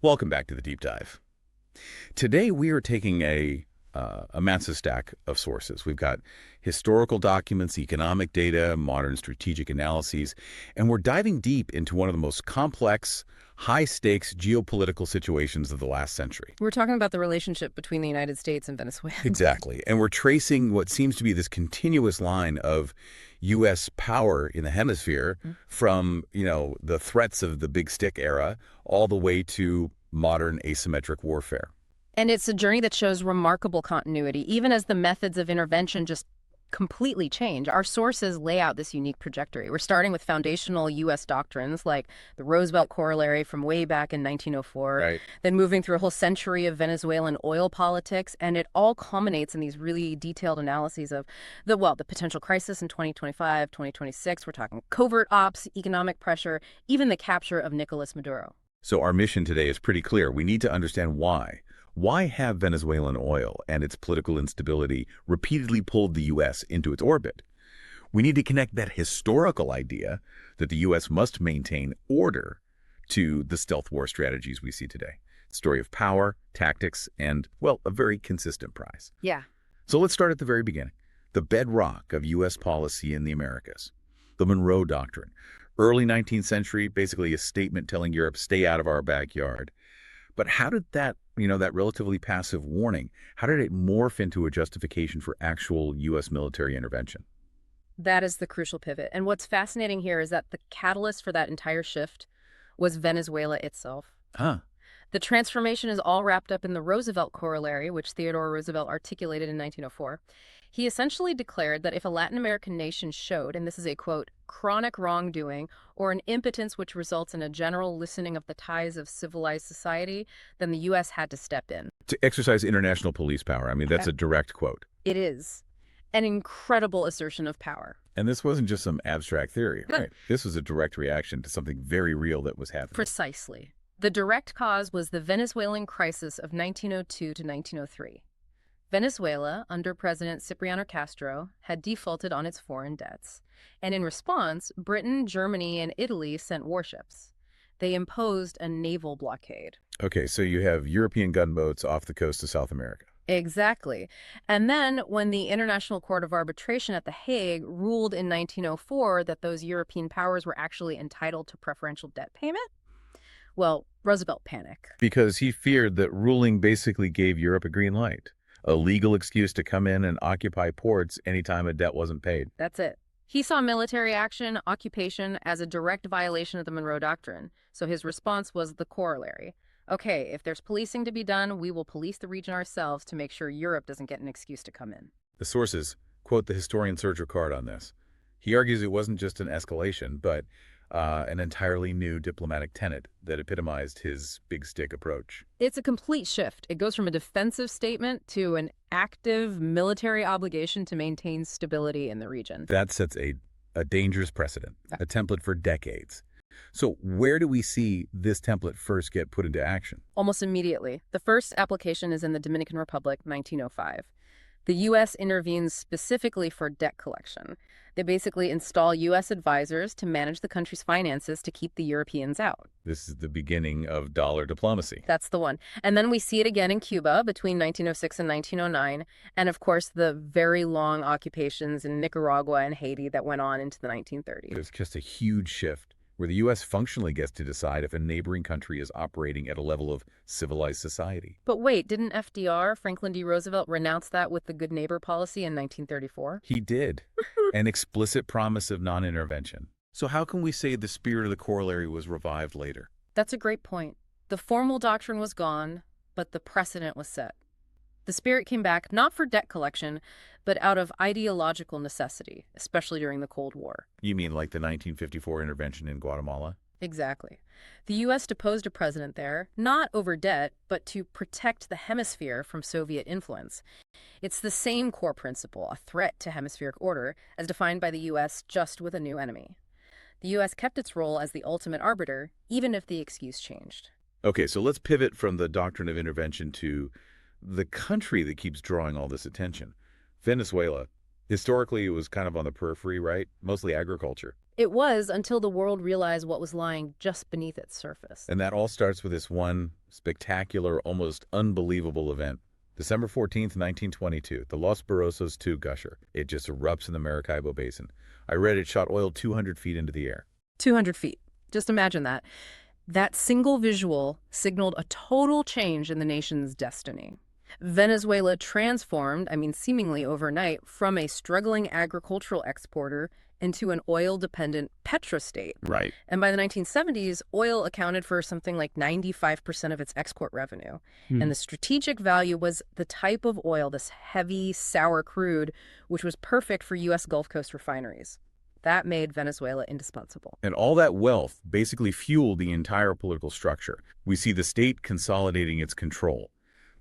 Welcome back to the Deep Dive. Today we are taking a massive stack of sources. We've got historical documents, economic data, modern strategic analyses, and we're diving deep into one of the most complex, high-stakes geopolitical situations of the last century. We're talking about the relationship between the United States and Venezuela. Exactly. And we're tracing what seems to be this continuous line of U.S. power in the hemisphere from, the threats of the Big Stick era all the way to modern asymmetric warfare. And it's a journey that shows remarkable continuity, even as the methods of intervention just completely change. Our sources lay out this unique trajectory. We're starting with foundational U.S. doctrines like the Roosevelt Corollary from way back in 1904, Right. then moving through a whole century of Venezuelan oil politics, and it all culminates in these really detailed analyses of the potential crisis in 2025, 2026. We're talking covert ops, economic pressure, even the capture of Nicolás Maduro. So our mission today is pretty clear. We need to understand why. Why have Venezuelan oil and its political instability repeatedly pulled the U.S. into its orbit? We need to connect that historical idea that the U.S. must maintain order to the stealth war strategies we see today. Story of power, tactics, and, a very consistent prize. Yeah. So let's start at the very beginning. The bedrock of U.S. policy in the Americas. The Monroe Doctrine. Early 19th century, basically a statement telling Europe, stay out of our backyard. But how did that, that relatively passive warning, how did it morph into a justification for actual U.S. military intervention? That is the crucial pivot. And what's fascinating here is that the catalyst for that entire shift was Venezuela itself. Huh. The transformation is all wrapped up in the Roosevelt Corollary, which Theodore Roosevelt articulated in 1904. He essentially declared that if a Latin American nation showed, and this is a quote, chronic wrongdoing or an impotence which results in a general loosening of the ties of civilized society, then the U.S. had to step in. To exercise international police power. I mean, that's a direct quote. It is an incredible assertion of power. And this wasn't just some abstract theory, right? This was a direct reaction to something very real that was happening. Precisely. The direct cause was the Venezuelan crisis of 1902 to 1903. Venezuela, under President Cipriano Castro, had defaulted on its foreign debts. And in response, Britain, Germany, and Italy sent warships. They imposed a naval blockade. Okay, so you have European gunboats off the coast of South America. Exactly. And then when the International Court of Arbitration at The Hague ruled in 1904 that those European powers were actually entitled to preferential debt payment, Roosevelt panicked. Because he feared that ruling basically gave Europe a green light, a legal excuse to come in and occupy ports anytime a debt wasn't paid. That's it. He saw military action, occupation, as a direct violation of the Monroe Doctrine. So his response was the corollary. Okay, if there's policing to be done, we will police the region ourselves to make sure Europe doesn't get an excuse to come in. The sources quote the historian Sergio Card on this. He argues it wasn't just an escalation, but an entirely new diplomatic tenet that epitomized his big stick approach. It's a complete shift. It goes from a defensive statement to an active military obligation to maintain stability in the region. That sets a dangerous precedent, a template for decades. So where do we see this template first get put into action? Almost immediately. The first application is in the Dominican Republic, 1905. The U.S. intervenes specifically for debt collection. They basically install U.S. advisors to manage the country's finances to keep the Europeans out. This is the beginning of dollar diplomacy. That's the one. And then we see it again in Cuba between 1906 and 1909. And of course, the very long occupations in Nicaragua and Haiti that went on into the 1930s. There's just a huge shift where the U.S. functionally gets to decide if a neighboring country is operating at a level of civilized society. But wait, didn't FDR, Franklin D. Roosevelt, renounce that with the good neighbor policy in 1934? He did. An explicit promise of non-intervention. So how can we say the spirit of the corollary was revived later? That's a great point. The formal doctrine was gone, but the precedent was set. The spirit came back not for debt collection, but out of ideological necessity, especially during the Cold War. You mean like the 1954 intervention in Guatemala? Exactly. The U.S. deposed a president there, not over debt, but to protect the hemisphere from Soviet influence. It's the same core principle, a threat to hemispheric order, as defined by the U.S., just with a new enemy. The U.S. kept its role as the ultimate arbiter, even if the excuse changed. Okay, so let's pivot from the doctrine of intervention to the country that keeps drawing all this attention. Venezuela. Historically, it was kind of on the periphery, right? Mostly agriculture. It was until the world realized what was lying just beneath its surface. And that all starts with this one spectacular, almost unbelievable event. December 14th, 1922, the Los Barrosos II gusher. It just erupts in the Maracaibo Basin. I read it shot oil 200 feet into the air. 200 feet. Just imagine that. That single visual signaled a total change in the nation's destiny. Venezuela transformed, seemingly overnight, from a struggling agricultural exporter into an oil-dependent petrostate. Right. And by the 1970s, oil accounted for something like 95% of its export revenue. And the strategic value was the type of oil, this heavy, sour crude, which was perfect for U.S. Gulf Coast refineries. That made Venezuela indispensable. And all that wealth basically fueled the entire political structure. We see the state consolidating its control.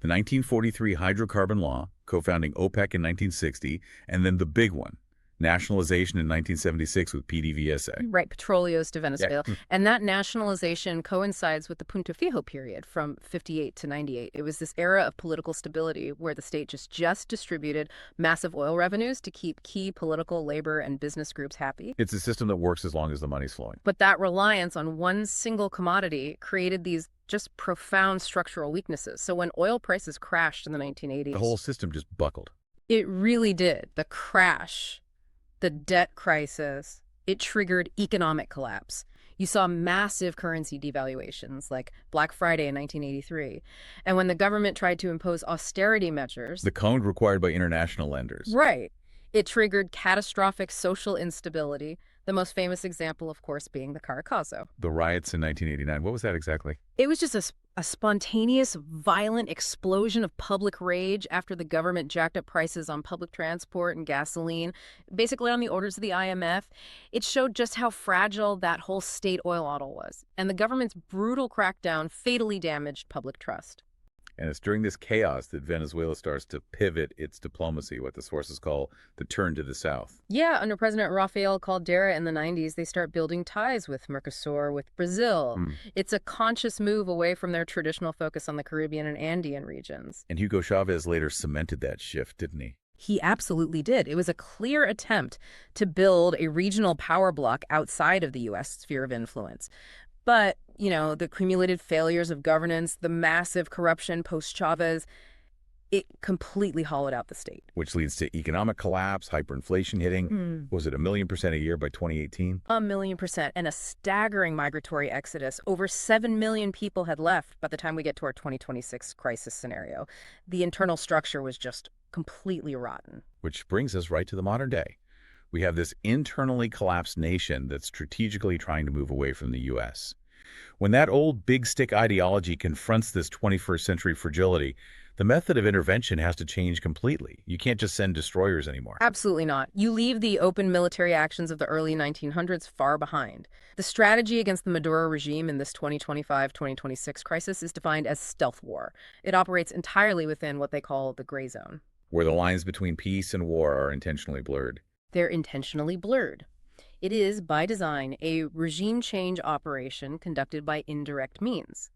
The 1943 hydrocarbon law, co-founding OPEC in 1960, and then the big one, nationalization in 1976 with PDVSA. Right, Petróleos de Venezuela. Yeah. And that nationalization coincides with the Punto Fijo period from 58 to 98. It was this era of political stability where the state just distributed massive oil revenues to keep key political, labor, and business groups happy. It's a system that works as long as the money's flowing. But that reliance on one single commodity created these just profound structural weaknesses. So when oil prices crashed in the 1980s... The whole system just buckled. It really did. The crash, the debt crisis, it triggered economic collapse. You saw massive currency devaluations like Black Friday in 1983. And when the government tried to impose austerity measures... The code required by international lenders. Right. It triggered catastrophic social instability, the most famous example, of course, being the Caracazo. The riots in 1989. What was that exactly? It was just a spontaneous, violent explosion of public rage after the government jacked up prices on public transport and gasoline, basically on the orders of the IMF. It showed just how fragile that whole state oil model was. And the government's brutal crackdown fatally damaged public trust. And it's during this chaos that Venezuela starts to pivot its diplomacy, what the sources call the turn to the south. Yeah, under President Rafael Caldera in the 90s, they start building ties with Mercosur, with Brazil. It's a conscious move away from their traditional focus on the Caribbean and Andean regions. And Hugo Chavez later cemented that shift, didn't he? He absolutely did. It was a clear attempt to build a regional power bloc outside of the U.S. sphere of influence. But, the cumulative failures of governance, the massive corruption post-Chavez, it completely hollowed out the state. Which leads to economic collapse, hyperinflation hitting. Was it 1,000,000% a year by 2018? 1,000,000%, and a staggering migratory exodus. Over 7 million people had left by the time we get to our 2026 crisis scenario. The internal structure was just completely rotten. Which brings us right to the modern day. We have this internally collapsed nation that's strategically trying to move away from the U.S. When that old big stick ideology confronts this 21st century fragility, the method of intervention has to change completely. You can't just send destroyers anymore. Absolutely not. You leave the open military actions of the early 1900s far behind. The strategy against the Maduro regime in this 2025-2026 crisis is defined as stealth war. It operates entirely within what they call the gray zone, where the lines between peace and war are intentionally blurred. They're intentionally blurred. It is, by design, a regime change operation conducted by indirect means.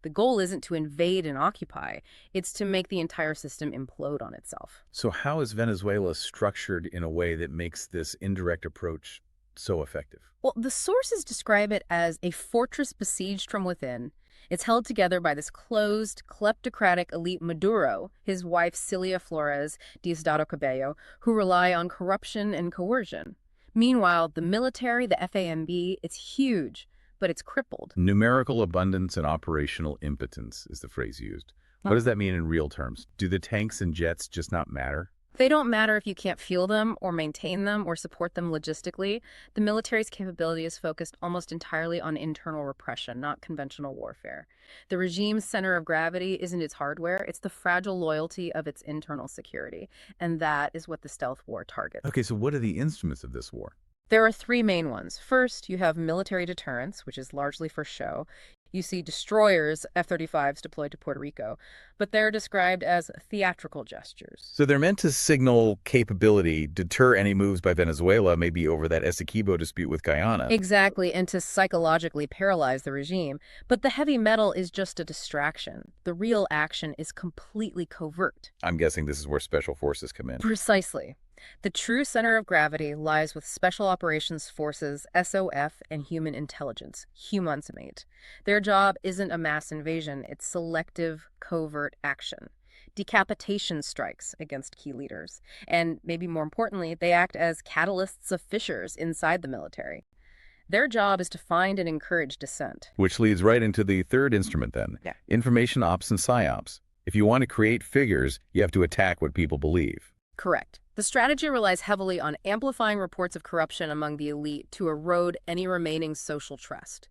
The goal isn't to invade and occupy. It's to make the entire system implode on itself. So how is Venezuela structured in a way that makes this indirect approach so effective? Well, the sources describe it as a fortress besieged from within. It's held together by this closed, kleptocratic elite Maduro, his wife Cilia Flores Diosdado Cabello, who rely on corruption and coercion. Meanwhile, the military, the FAMB, it's huge, but it's crippled. Numerical abundance and operational impotence is the phrase used. What does that mean in real terms? Do the tanks and jets just not matter? They don't matter if you can't fuel them or maintain them or support them logistically. The military's capability is focused almost entirely on internal repression, not conventional warfare. The regime's center of gravity isn't its hardware, it's the fragile loyalty of its internal security. And that is what the stealth war targets. Okay, so what are the instruments of this war? There are three main ones. First, you have military deterrence, which is largely for show. You see destroyers, F-35s, deployed to Puerto Rico, but they're described as theatrical gestures. So they're meant to signal capability, deter any moves by Venezuela, maybe over that Essequibo dispute with Guyana. Exactly, and to psychologically paralyze the regime. But the heavy metal is just a distraction. The real action is completely covert. I'm guessing this is where special forces come in. Precisely. The true center of gravity lies with Special Operations Forces, SOF, and Human Intelligence, HUMANSMate. Their job isn't a mass invasion, it's selective, covert action. Decapitation strikes against key leaders. And maybe more importantly, they act as catalysts of fissures inside the military. Their job is to find and encourage dissent. Which leads right into the third instrument then, Yeah. information ops and psyops. If you want to create figures, you have to attack what people believe. Correct. The strategy relies heavily on amplifying reports of corruption among the elite to erode any remaining social trust.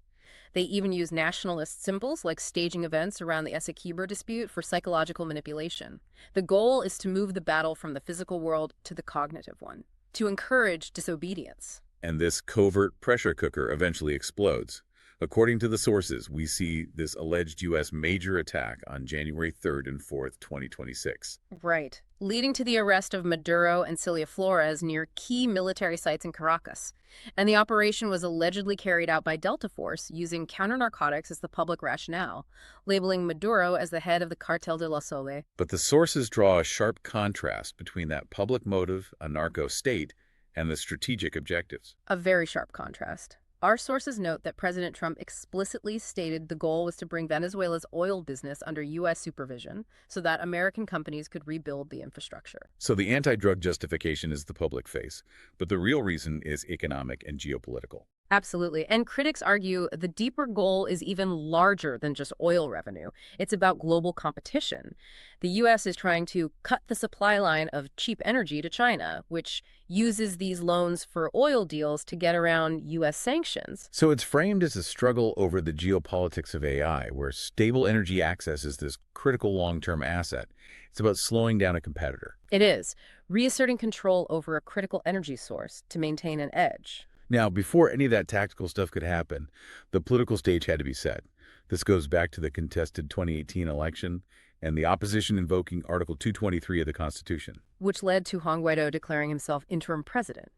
They even use nationalist symbols like staging events around the Essequibo dispute for psychological manipulation. The goal is to move the battle from the physical world to the cognitive one, to encourage disobedience. And this covert pressure cooker eventually explodes. According to the sources, we see this alleged U.S. major attack on January 3rd and 4th, 2026. Right. Leading to the arrest of Maduro and Cilia Flores near key military sites in Caracas. And the operation was allegedly carried out by Delta Force using counter-narcotics as the public rationale, labeling Maduro as the head of the Cartel de la Sole. But the sources draw a sharp contrast between that public motive, a narco state, and the strategic objectives. A very sharp contrast. Our sources note that President Trump explicitly stated the goal was to bring Venezuela's oil business under U.S. supervision so that American companies could rebuild the infrastructure. So the anti-drug justification is the public face, but the real reason is economic and geopolitical. Absolutely. And critics argue the deeper goal is even larger than just oil revenue. It's about global competition. The U.S. is trying to cut the supply line of cheap energy to China, which uses these loans for oil deals to get around U.S. sanctions. So it's framed as a struggle over the geopolitics of AI, where stable energy access is this critical long-term asset. It's about slowing down a competitor. It is, reasserting control over a critical energy source to maintain an edge. Now, before any of that tactical stuff could happen, the political stage had to be set. This goes back to the contested 2018 election and the opposition invoking Article 223 of the Constitution, Which led to Juan Guaido declaring himself interim president.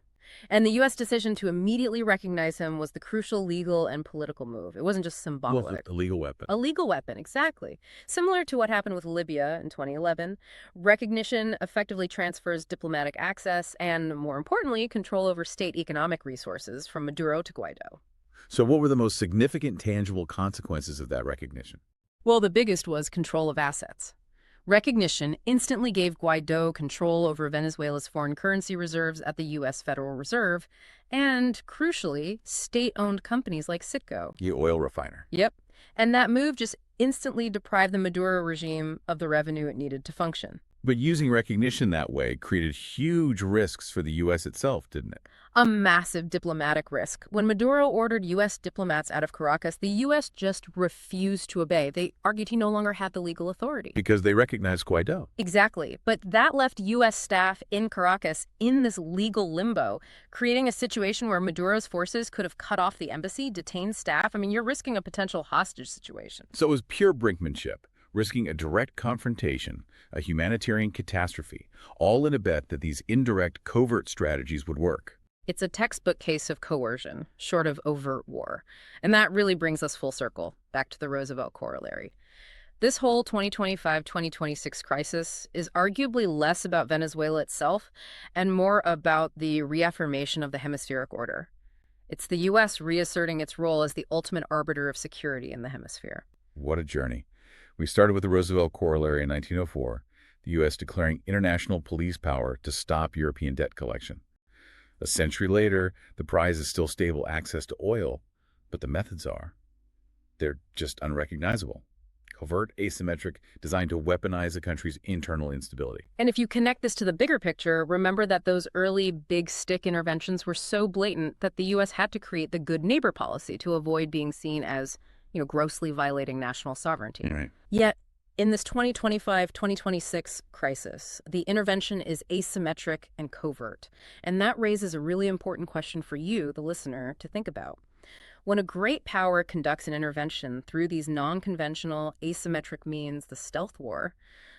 And the U.S. decision to immediately recognize him was the crucial legal and political move. It wasn't just symbolic. a legal weapon. A legal weapon, exactly. Similar to what happened with Libya in 2011, recognition effectively transfers diplomatic access and, more importantly, control over state economic resources from Maduro to Guaido. So what were the most significant tangible consequences of that recognition? Well, the biggest was control of assets. Recognition instantly gave Guaido control over Venezuela's foreign currency reserves at the U.S. Federal Reserve and, crucially, state-owned companies like Citgo. The oil refiner. Yep. And that move just instantly deprived the Maduro regime of the revenue it needed to function. But using recognition that way created huge risks for the U.S. itself, didn't it? A massive diplomatic risk. When Maduro ordered U.S. diplomats out of Caracas, the U.S. just refused to obey. They argued he no longer had the legal authority. Because they recognized Guaido. Exactly. But that left U.S. staff in Caracas in this legal limbo, creating a situation where Maduro's forces could have cut off the embassy, detained staff. I mean, you're risking a potential hostage situation. So it was pure brinkmanship, risking a direct confrontation, a humanitarian catastrophe, all in a bet that these indirect, covert strategies would work. It's a textbook case of coercion, short of overt war. And that really brings us full circle, back to the Roosevelt corollary. This whole 2025-2026 crisis is arguably less about Venezuela itself and more about the reaffirmation of the hemispheric order. It's the U.S. reasserting its role as the ultimate arbiter of security in the hemisphere. What a journey. We started with the Roosevelt corollary in 1904, the U.S. declaring international police power to stop European debt collection. A century later, the prize is still stable access to oil, but the methods they're just unrecognizable. Covert, asymmetric, designed to weaponize a country's internal instability. And if you connect this to the bigger picture, remember that those early big stick interventions were so blatant that the U.S. had to create the good neighbor policy to avoid being seen as, grossly violating national sovereignty. Right. Yet, in this 2025-2026 crisis, the intervention is asymmetric and covert. And that raises a really important question for you, the listener, to think about. When a great power conducts an intervention through these non-conventional, asymmetric means, the stealth war,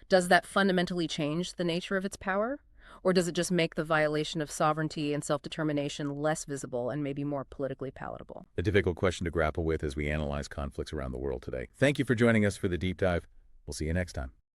does that fundamentally change the nature of its power? Or does it just make the violation of sovereignty and self-determination less visible and maybe more politically palatable? A difficult question to grapple with as we analyze conflicts around the world today. Thank you for joining us for the deep dive. We'll see you next time.